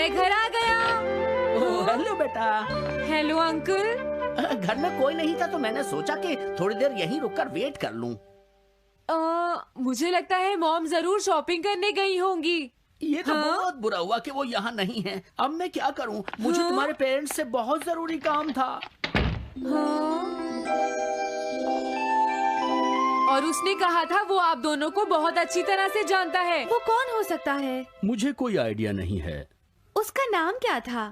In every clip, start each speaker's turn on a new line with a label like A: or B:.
A: मैं घर आ गया।
B: ओह, हेलो बेटा।
A: Hello uncle.
B: घर में कोई नहीं था तो मैंने सोचा कि थोड़ी देर यहीं रुककर वेट कर लूं।
A: मुझे लगता है मॉम जरूर शॉपिंग करने गई होंगी।
B: ये तो
A: हाँ?
B: बहुत बुरा हुआ कि वो यहाँ नहीं है। अब मैं क्या करूं? मुझे
A: हाँ?
B: तुम्हारे पेरेंट्स से बहुत जरूरी काम था।
A: हाँ? और उसने कहा था वो आप दोनों को बहुत अच्छी तरह से जानता है।
C: वो कौन हो सकता है?
B: मुझे कोई आइडिया नहीं है।
C: उसका नाम क्या था?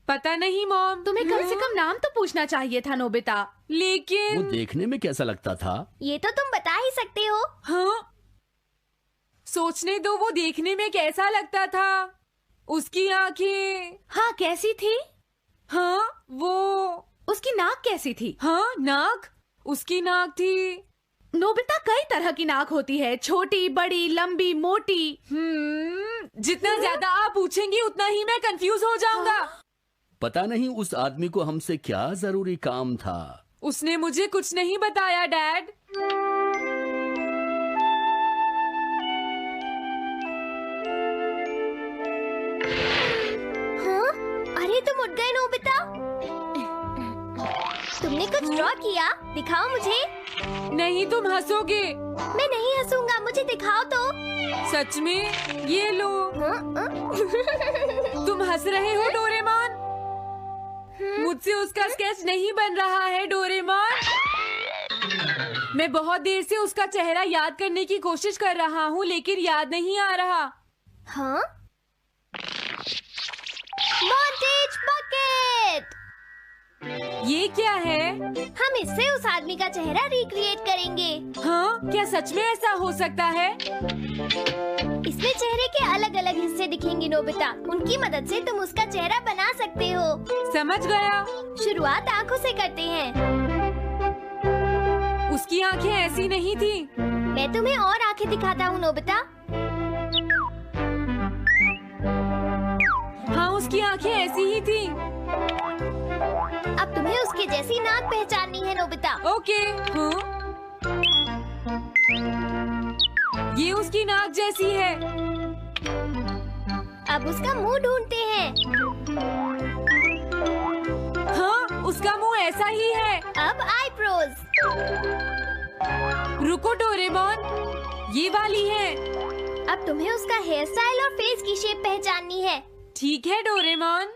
A: पता नहीं मॉम।
C: तुम्हें कम से कम नाम तो पूछना चाहिए था नोबिता।
B: वो
A: लेकिन
B: देखने में कैसा लगता था?
D: ये तो तुम बता ही सकते हो।
A: हाँ, सोचने दो वो देखने में कैसा लगता था। उसकी आंखें।
C: हाँ, कैसी थी?
A: हाँ, वो।
C: उसकी नाक कैसी थी?
A: हाँ, नाक। उसकी नाक थी।
C: नोबिता, कई तरह की नाक होती है, छोटी, बड़ी, लंबी, मोटी।
A: जितना ज्यादा आप पूछेंगी उतना ही मैं कंफ्यूज हो जाऊंगा।
B: पता नहीं उस आदमी को हमसे क्या जरूरी काम था।
A: उसने मुझे कुछ नहीं बताया डैड।
D: हाँ? अरे तुम उठ गए नोबिता। तुमने कुछ ड्रॉ किया? दिखाओ मुझे।
A: नहीं, तुम हंसोगे।
D: मैं नहीं हंसूंगा, मुझे दिखाओ तो।
A: सच में? ये लो।
D: हाँ?
A: तुम हंस रहे हो डोरेमोन? मुझसे उसका स्केच नहीं बन रहा है डोरेमोन। मैं बहुत देर से उसका चेहरा याद करने की कोशिश कर रहा हूँ लेकिन याद नहीं आ रहा।
D: हाँ? Montage bucket.
A: ये क्या है?
D: हम इससे उस आदमी का चेहरा रिक्रिएट करेंगे।
A: हाँ, क्या सच में ऐसा हो सकता है?
D: इसमें चेहरे के अलग अलग हिस्से दिखेंगे नोबिता। उनकी मदद से तुम उसका चेहरा बना सकते हो।
A: समझ गया।
D: शुरुआत आँखों से करते हैं।
A: उसकी आंखें ऐसी नहीं थी।
D: मैं तुम्हें और आँखें दिखाता हूँ नोबिता।
A: हाँ, उसकी आंखें ऐसी ही थी।
D: अब तुम्हें उसके जैसी नाक पहचाननी है नोबिता।
A: ओके। हाँ? ये उसकी नाक जैसी है।
D: अब उसका मुंह ढूंढते हैं।
A: हाँ, उसका मुंह ऐसा ही है।
D: अब आईब्रोज।
A: रुको डोरेमोन, ये वाली है।
D: अब तुम्हें उसका हेयर स्टाइल और फेस की शेप पहचाननी है।
A: ठीक है डोरेमोन।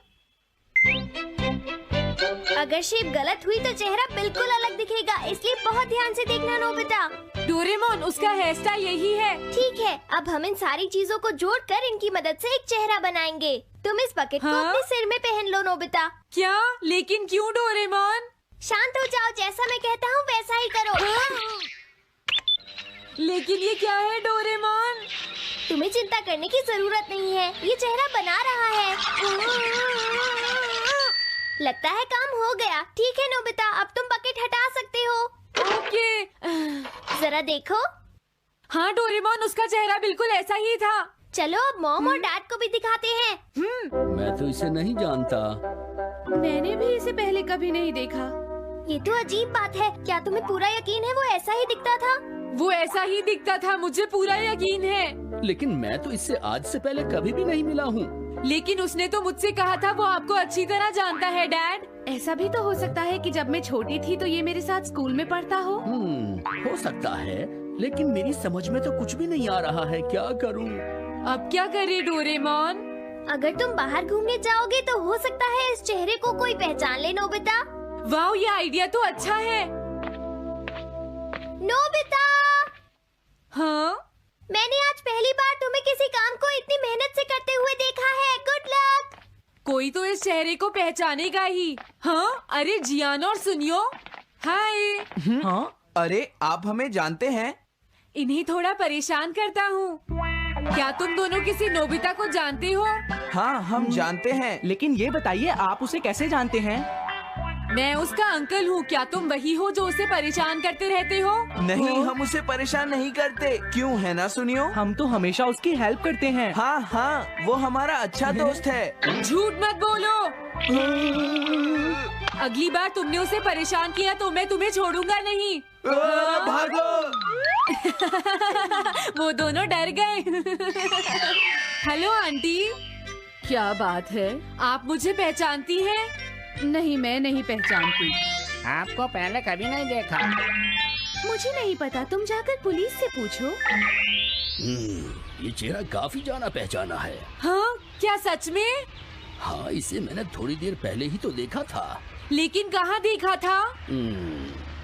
D: अगर शेप गलत हुई तो चेहरा बिल्कुल अलग दिखेगा, इसलिए बहुत ध्यान से देखना नोबिता।
A: डोरेमोन, उसका हेयर स्टाइल यही है।
D: ठीक है, अब हम इन सारी चीजों को जोड़कर इनकी मदद से एक चेहरा बनाएंगे। तुम इस बकेट को
A: हाँ?
D: अपने सिर में पहन लो नोबिता।
A: क्या? लेकिन क्यों डोरेमोन?
D: शांत हो जाओ, जैसा मैं कहता हूँ वैसा ही करो।
A: लेकिन ये क्या है डोरेमोन?
D: तुम्हें चिंता करने की जरूरत नहीं है, ये चेहरा बना रहा है। लगता है काम हो गया। ठीक है नोबिता, अब तुम बकेट हटा सकते हो।
A: ओके।
D: जरा देखो।
A: हाँ डोरेमोन, उसका चेहरा बिल्कुल ऐसा ही था।
D: चलो अब मॉम और डैड को भी दिखाते हैं।
B: मैं तो इसे नहीं जानता।
C: मैंने भी इसे पहले कभी नहीं देखा।
D: ये तो अजीब बात है। क्या तुम्हें पूरा यकीन है वो ऐसा ही दिखता था?
A: वो ऐसा ही दिखता था, मुझे पूरा यकीन है।
B: लेकिन मैं तो इससे आज से पहले कभी भी नहीं मिला हूँ।
A: लेकिन उसने तो मुझसे कहा था वो आपको अच्छी तरह जानता है डैड।
C: ऐसा भी तो हो सकता है कि जब मैं छोटी थी तो ये मेरे साथ स्कूल में पढ़ता हो।
B: हो सकता है, लेकिन मेरी समझ में तो कुछ भी नहीं आ रहा है। क्या करूँ?
A: अब क्या करे डोरेमोन?
D: अगर तुम बाहर घूमने जाओगे तो हो सकता है इस चेहरे को कोई पहचान ले नोबिता।
A: वाह, ये आइडिया तो अच्छा है।
D: नोबिता!
A: हाँ?
D: मैंने आज पहली बार तुम्हें किसी काम को इतनी मेहनत से करते हुए देखा है। Good luck.
A: कोई तो इस चेहरे को पहचानेगा ही। हाँ? अरे जियान और सुनियो। हाय।
E: हाँ? अरे आप हमें जानते हैं?
A: इन्हें थोड़ा परेशान करता हूँ। क्या तुम दोनों किसी नोबिता को जानते हो?
E: हाँ, हम जानते हैं, लेकिन ये बताइए आप उसे कैसे जानते हैं?
A: मैं उसका अंकल हूँ। क्या तुम वही हो जो उसे परेशान करते रहते हो?
E: नहीं, हम उसे परेशान नहीं करते। क्यों, है ना सुनियो?
F: हम तो हमेशा उसकी हेल्प करते हैं।
E: हाँ हाँ, वो हमारा अच्छा दोस्त है।
A: झूठ मत बोलो। अगली बार तुमने उसे परेशान किया तो मैं तुम्हें छोड़ूंगा नहीं।
E: भागो!
A: वो दोनों डर गए। Hello aunty. क्या बात है, आप मुझे पहचानती हैं?
C: नहीं, मैं नहीं पहचानती।
G: आपको पहले कभी नहीं देखा।
C: मुझे नहीं पता, तुम जाकर पुलिस से पूछो।
B: ये चेहरा काफी जाना पहचाना है।
A: हाँ, क्या सच में?
B: हाँ, इसे मैंने थोड़ी देर पहले ही तो देखा था।
A: लेकिन कहाँ देखा था?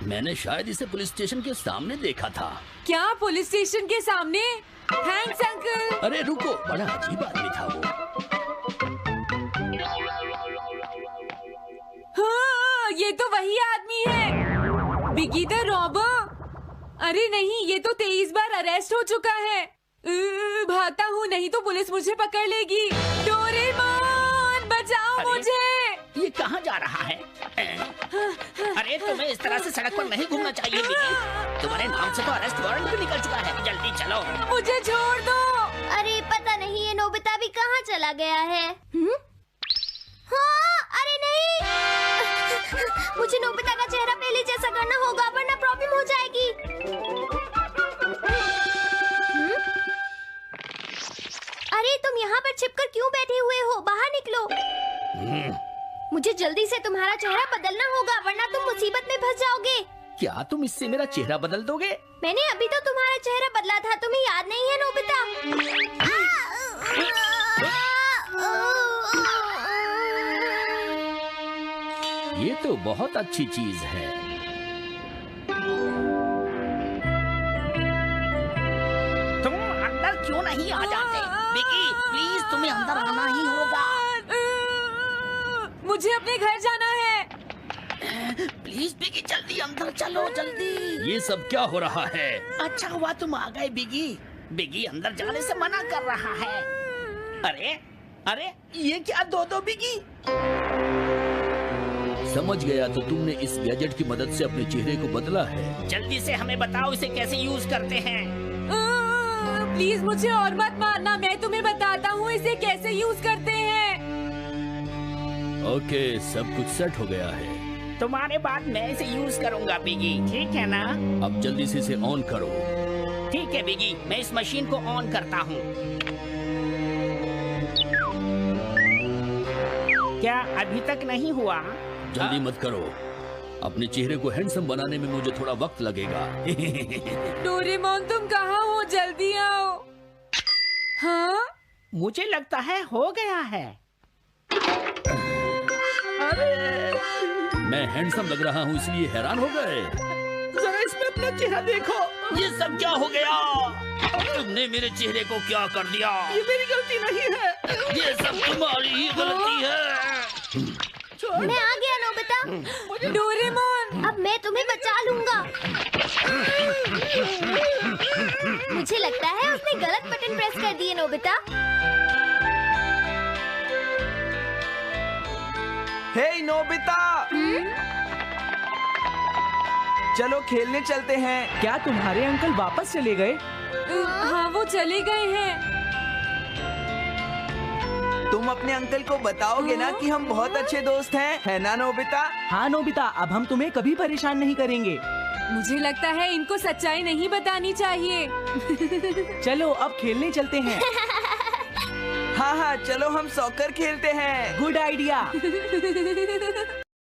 B: मैंने शायद इसे पुलिस स्टेशन के सामने देखा था।
A: क्या पुलिस स्टेशन के सामने? Thanks uncle.
B: अरे रुको, बड़ा अजीब आदमी था वो।
A: हाँ, ये तो वही आदमी है, बिगी द रॉबर। अरे नहीं, ये तो 23 बार अरेस्ट हो चुका है। भागता हूँ, नहीं तो पुलिस मुझे पकड़ लेगी। डोरेमोन, बचाओ मुझे।
G: ये कहाँ जा रहा है? अरे तुम्हें इस तरह से सड़क पर नहीं घूमना चाहिए बिगी। तुम्हारे नाम से तो अरेस्ट वारंट भी निकल चुका है। जल्दी चलो।
A: मुझे छोड़ दो।
D: अरे पता नहीं ये नोबिता भी कहाँ चला गया है। हाँ, अरे नहीं। मुझे नोबिता का चेहरा पहले जैसा करना होगा वरना प्रॉब्लम हो जाएगी। अरे तुम यहाँ पर छिपकर क्यों बैठे हुए हो? बाहर निकलो। मुझे जल्दी से तुम्हारा चेहरा बदलना होगा वरना तुम मुसीबत में फंस जाओगे।
B: क्या तुम इससे मेरा चेहरा बदल दोगे?
D: मैंने अभी तो तुम्हारा चेहरा बदला था, तुम्हें याद नहीं है नोबिता?
B: ये तो बहुत अच्छी चीज है।
G: तुम अंदर क्यों नहीं आ जाते? बिगी, प्लीज तुम्हें अंदर आना ही होगा।
A: मुझे अपने घर जाना है।
G: प्लीज बिगी, जल्दी अंदर चलो, जल्दी।
B: ये सब क्या हो रहा है?
G: अच्छा हुआ तुम आ गए बिगी। बिगी अंदर जाने से मना कर रहा है। अरे अरे, ये क्या दो बिगी?
B: समझ गया, तो तुमने इस गैजेट की मदद से अपने चेहरे को बदला है।
G: जल्दी से हमें बताओ इसे कैसे यूज करते हैं।
A: प्लीज मुझे और मत मारना, मैं तुम्हें बताता हूँ इसे कैसे यूज करते हैं।
B: ओके, सब कुछ सेट हो गया है।
G: तुम्हारे बाद मैं इसे यूज करूंगा बिगी, ठीक है ना?
B: अब जल्दी से इसे ऑन करो।
G: ठीक है बिगी, मैं इस मशीन को ऑन करता हूँ। क्या अभी तक नहीं हुआ?
B: जल्दी मत करो, अपने चेहरे को हैंडसम बनाने में मुझे थोड़ा वक्त लगेगा।
A: डोरेमोन, तुम कहाँ हो? जल्दी आओ। हाँ,
G: मुझे लगता है हो गया है।
B: मैं हैंडसम लग रहा हूँ इसलिए हैरान हो गए।
G: जरा इसमें अपना चेहरा देखो।
B: ये सब क्या हो गया? तुमने मेरे चेहरे को क्या कर दिया?
G: ये मेरी गलती नहीं है।
B: ये सब तुम्हारी ही गलती है।
D: मैं आ गया नोबिता।
A: डोरेमोन,
D: अब मैं तुम्हें बचा लूंगा। मुझे लगता है उसने गलत बटन प्रेस कर दिए नोबिता।
E: हे नोबिता, चलो खेलने चलते हैं।
F: क्या तुम्हारे अंकल वापस चले गए?
A: हाँ, वो चले गए हैं।
E: तुम अपने अंकल को बताओगे ना कि हम बहुत अच्छे दोस्त हैं, है ना नोबिता?
F: हाँ नोबिता, अब हम तुम्हें कभी परेशान नहीं करेंगे।
A: मुझे लगता है इनको सच्चाई नहीं बतानी चाहिए।
F: चलो अब खेलने चलते हैं।
E: हाँ हाँ, चलो हम सॉकर खेलते हैं।
F: Good idea.